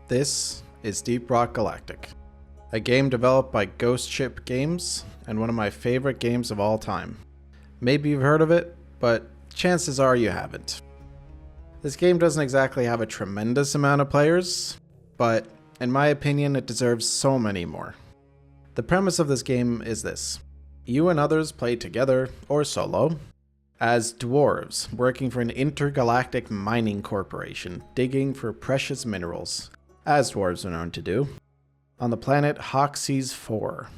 This is Deep Rock Galactic, a game developed by Ghost Ship Games and one of my favorite games of all time. Maybe you've heard of it, but chances are you haven't. This game doesn't exactly have a tremendous amount of players, but in my opinion it deserves so many more. The premise of this game is this. You and others play together, or solo, as dwarves working for an intergalactic mining corporation digging for precious minerals, as dwarves are known to do, on the planet Hoxie's 4.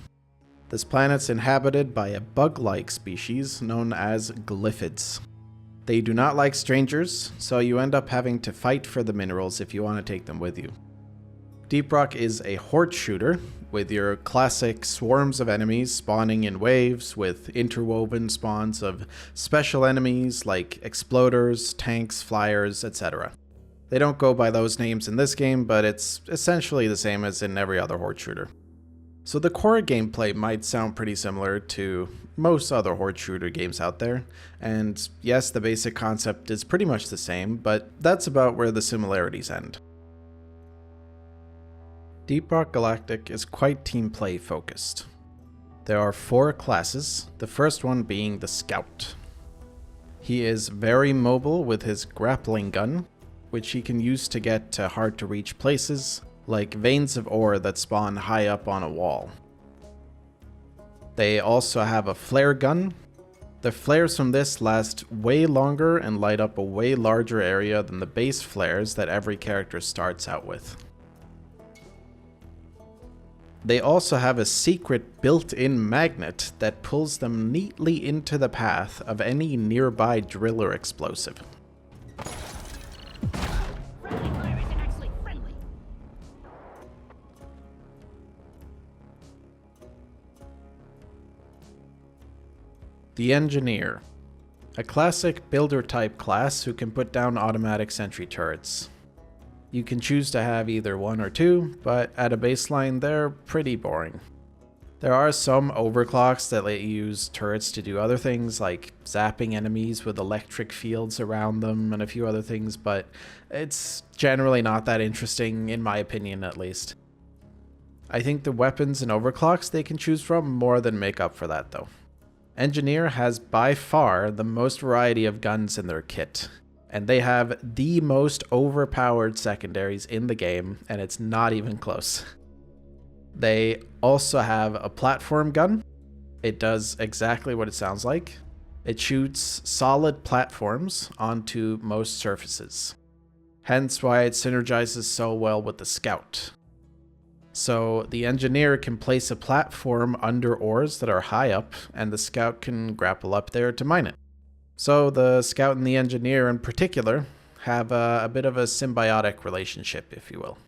This planet's inhabited by a bug-like species known as glyphids. They do not like strangers, so you end up having to fight for the minerals if you want to take them with you. Deep Rock is a horde shooter, with your classic swarms of enemies spawning in waves with interwoven spawns of special enemies like exploders, tanks, flyers, etc. They don't go by those names in this game, but it's essentially the same as in every other horde shooter. So the core gameplay might sound pretty similar to most other horde shooter games out there, and yes, the basic concept is pretty much the same, but that's about where the similarities end. Deep Rock Galactic is quite team play focused. There are 4 classes, the first one being the Scout. He is very mobile with his grappling gun, which he can use to get to hard to reach places, like veins of ore that spawn high up on a wall. They also have a flare gun. The flares from this last way longer and light up a way larger area than the base flares that every character starts out with. They also have a secret built-in magnet that pulls them neatly into the path of any nearby driller explosive. The Engineer, a classic builder-type class who can put down automatic sentry turrets. You can choose to have either 1 or 2, but at a baseline they're pretty boring. There are some overclocks that let you use turrets to do other things like zapping enemies with electric fields around them and a few other things, but it's generally not that interesting, in my opinion at least. I think the weapons and overclocks they can choose from more than make up for that though. Engineer has by far the most variety of guns in their kit, and they have the most overpowered secondaries in the game, and it's not even close. They also have a platform gun. It does exactly what it sounds like. It shoots solid platforms onto most surfaces, hence why it synergizes so well with the Scout. So the Engineer can place a platform under ores that are high up, and the Scout can grapple up there to mine it. So the Scout and the Engineer in particular have a bit of a symbiotic relationship, if you will.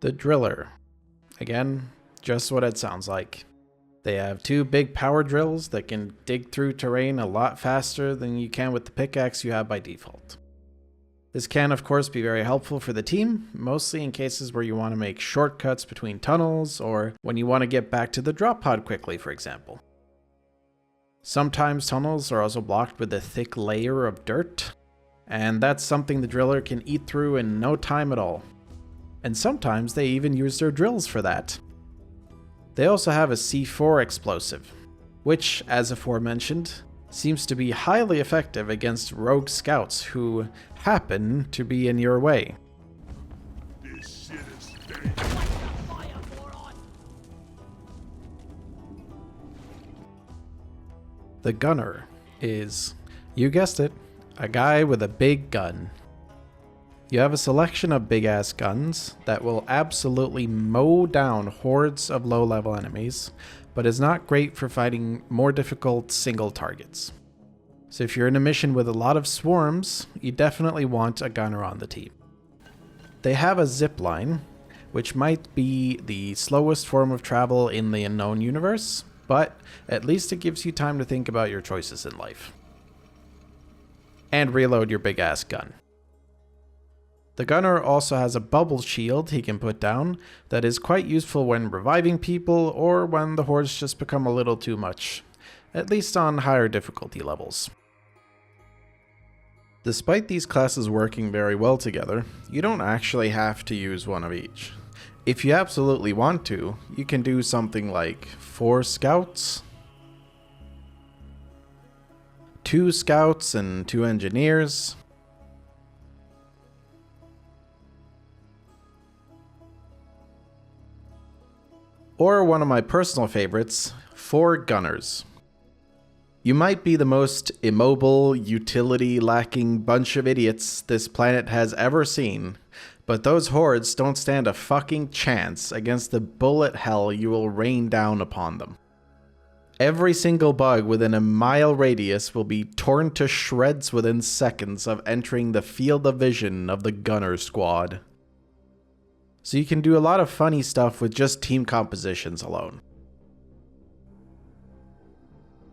The Driller. Again, just what it sounds like. They have 2 big power drills that can dig through terrain a lot faster than you can with the pickaxe you have by default. This can of course be very helpful for the team, mostly in cases where you want to make shortcuts between tunnels or when you want to get back to the drop pod quickly, for example. Sometimes tunnels are also blocked with a thick layer of dirt, and that's something the driller can eat through in no time at all. And sometimes they even use their drills for that. They also have a C4 explosive, which, as aforementioned, seems to be highly effective against rogue scouts who happen to be in your way. This shit is dangerous. The Gunner is, you guessed it, a guy with a big gun. You have a selection of big-ass guns that will absolutely mow down hordes of low-level enemies, but is not great for fighting more difficult single targets. So if you're in a mission with a lot of swarms, you definitely want a gunner on the team. They have a zipline, which might be the slowest form of travel in the unknown universe, but at least it gives you time to think about your choices in life. And reload your big-ass gun. The gunner also has a bubble shield he can put down that is quite useful when reviving people or when the hordes just become a little too much, at least on higher difficulty levels. Despite these classes working very well together, you don't actually have to use one of each. If you absolutely want to, you can do something like 4 scouts, 2 scouts and 2 engineers, or one of my personal favorites, 4 gunners. You might be the most immobile, utility-lacking bunch of idiots this planet has ever seen, but those hordes don't stand a fucking chance against the bullet hell you will rain down upon them. Every single bug within a mile radius will be torn to shreds within seconds of entering the field of vision of the gunner squad. So you can do a lot of funny stuff with just team compositions alone.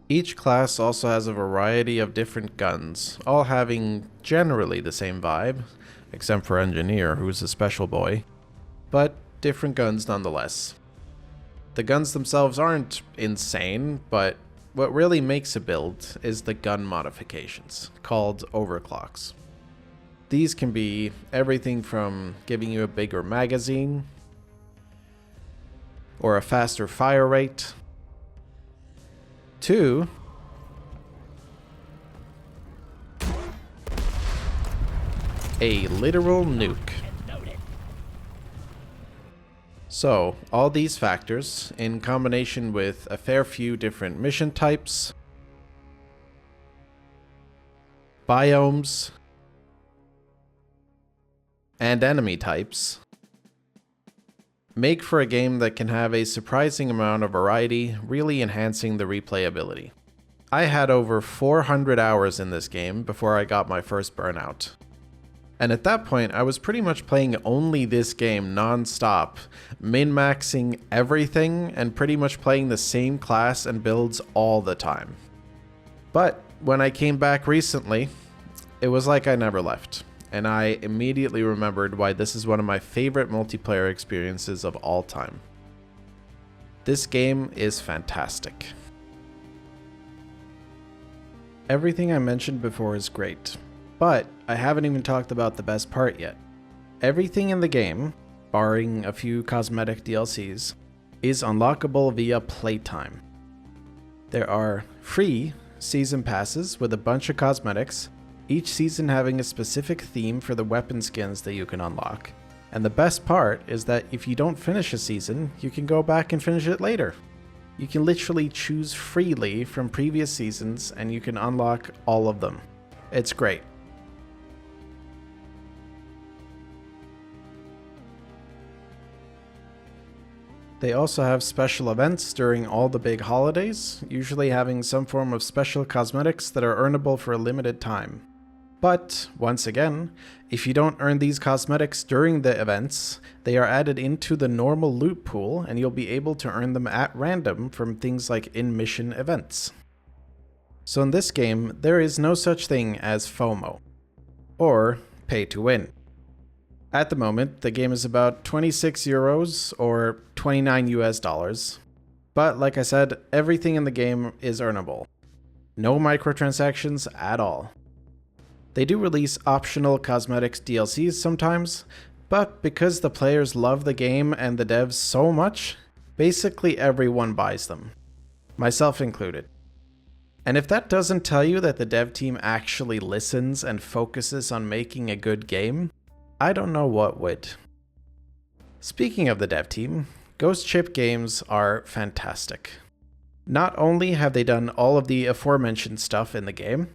Each class also has a variety of different guns, all having generally the same vibe, except for Engineer, who's a special boy, but different guns nonetheless. The guns themselves aren't insane, but what really makes a build is the gun modifications, called overclocks. These can be everything from giving you a bigger magazine, or a faster fire rate, to a literal nuke. So, all these factors, in combination with a fair few different mission types, biomes, and enemy types, make for a game that can have a surprising amount of variety, really enhancing the replayability. I had over 400 hours in this game before I got my first burnout. And at that point, I was pretty much playing only this game non-stop, min-maxing everything and pretty much playing the same class and builds all the time. But when I came back recently, it was like I never left. And I immediately remembered why this is one of my favorite multiplayer experiences of all time. This game is fantastic. Everything I mentioned before is great, but I haven't even talked about the best part yet. Everything in the game, barring a few cosmetic DLCs, is unlockable via playtime. There are free season passes with a bunch of cosmetics, each season having a specific theme for the weapon skins that you can unlock. And the best part is that if you don't finish a season, you can go back and finish it later. You can literally choose freely from previous seasons and you can unlock all of them. It's great. They also have special events during all the big holidays, usually having some form of special cosmetics that are earnable for a limited time. But, once again, if you don't earn these cosmetics during the events, they are added into the normal loot pool and you'll be able to earn them at random from things like in-mission events. So in this game, there is no such thing as FOMO, or pay to win. At the moment, the game is about 26 euros or 29 US dollars. But like I said, everything in the game is earnable. No microtransactions at all. They do release optional cosmetics DLCs sometimes, but because the players love the game and the devs so much, basically everyone buys them, myself included. And if that doesn't tell you that the dev team actually listens and focuses on making a good game, I don't know what would. Speaking of the dev team, Ghost Ship games are fantastic. Not only have they done all of the aforementioned stuff in the game,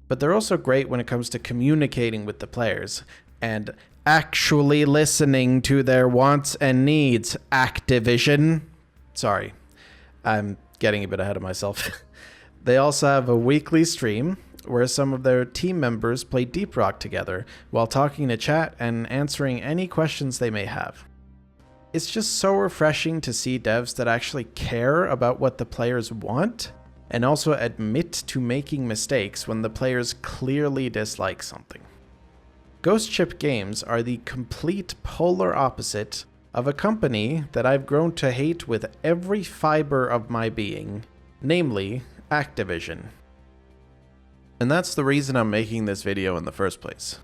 but they're also great when it comes to communicating with the players and actually listening to their wants and needs, Activision. Sorry, I'm getting a bit ahead of myself. They also have a weekly stream where some of their team members play Deep Rock together while talking to chat and answering any questions they may have. It's just so refreshing to see devs that actually care about what the players want and also admit to making mistakes when the players clearly dislike something. Ghost Ship games are the complete polar opposite of a company that I've grown to hate with every fiber of my being, namely Activision. And that's the reason I'm making this video in the first place.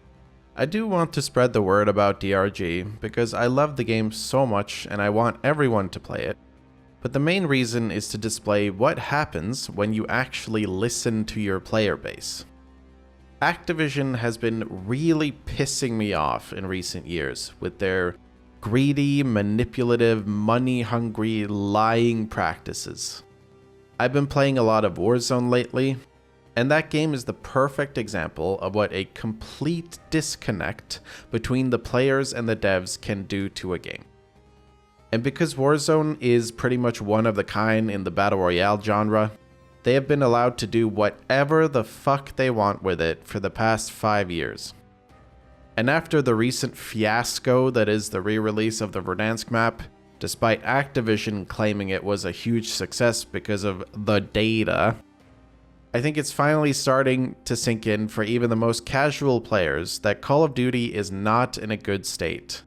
I do want to spread the word about DRG because I love the game so much and I want everyone to play it. But the main reason is to display what happens when you actually listen to your player base. Activision has been really pissing me off in recent years with their greedy, manipulative, money-hungry, lying practices. I've been playing a lot of Warzone lately, and that game is the perfect example of what a complete disconnect between the players and the devs can do to a game. And because Warzone is pretty much one of a kind in the Battle Royale genre, they have been allowed to do whatever the fuck they want with it for the past 5 years. And after the recent fiasco that is the re-release of the Verdansk map, despite Activision claiming it was a huge success because of the data, I think it's finally starting to sink in for even the most casual players that Call of Duty is not in a good state.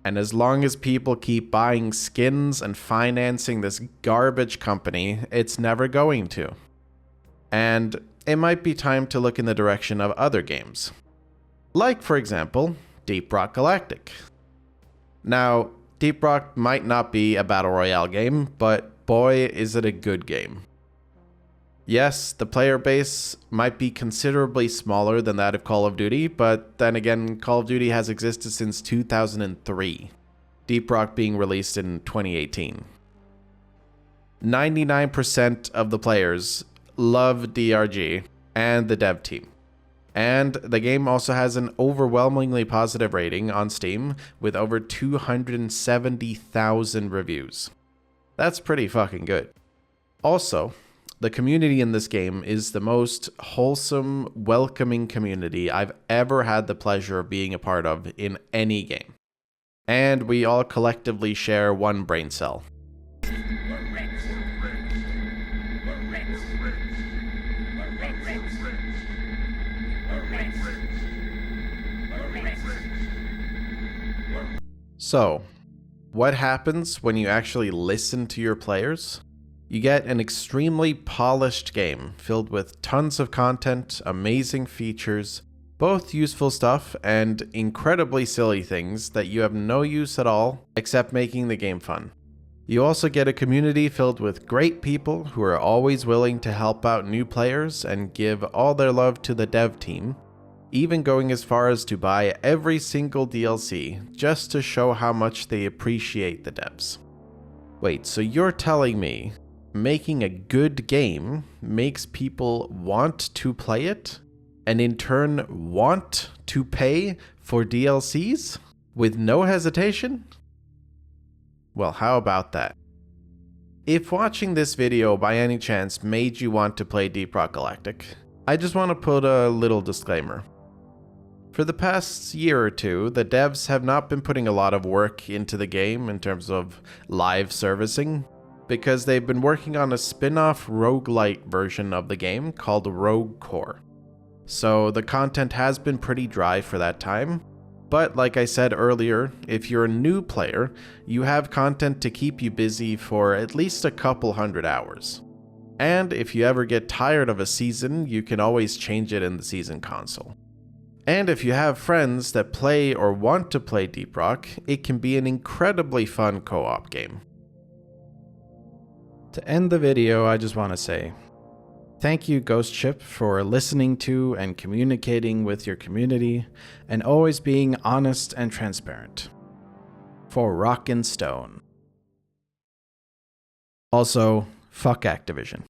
And as long as people keep buying skins and financing this garbage company, it's never going to. And it might be time to look in the direction of other games. Like, for example, Deep Rock Galactic. Now, Deep Rock might not be a Battle Royale game, but boy is it a good game. Yes, the player base might be considerably smaller than that of Call of Duty, but then again, Call of Duty has existed since 2003, Deep Rock being released in 2018. 99% of the players love DRG and the dev team. And the game also has an overwhelmingly positive rating on Steam with over 270,000 reviews. That's pretty fucking good. Also, the community in this game is the most wholesome, welcoming community I've ever had the pleasure of being a part of in any game. And we all collectively share one brain cell. So, what happens when you actually listen to your players? You get an extremely polished game filled with tons of content, amazing features, both useful stuff and incredibly silly things that you have no use at all except making the game fun. You also get a community filled with great people who are always willing to help out new players and give all their love to the dev team, even going as far as to buy every single DLC just to show how much they appreciate the devs. Wait, so you're telling me making a good game makes people want to play it, and in turn want to pay for DLCs with no hesitation? Well, how about that? If watching this video by any chance made you want to play Deep Rock Galactic, I just want to put a little disclaimer. For the past year or two, the devs have not been putting a lot of work into the game in terms of live servicing, because they've been working on a spin-off roguelite version of the game called Rogue Core. So the content has been pretty dry for that time, but like I said earlier, if you're a new player, you have content to keep you busy for at least a couple hundred hours. And if you ever get tired of a season, you can always change it in the season console. And if you have friends that play or want to play Deep Rock, it can be an incredibly fun co-op game. To end the video, I just want to say, thank you Ghost Ship for listening to and communicating with your community, and always being honest and transparent. For Rock and Stone. Also, fuck Activision.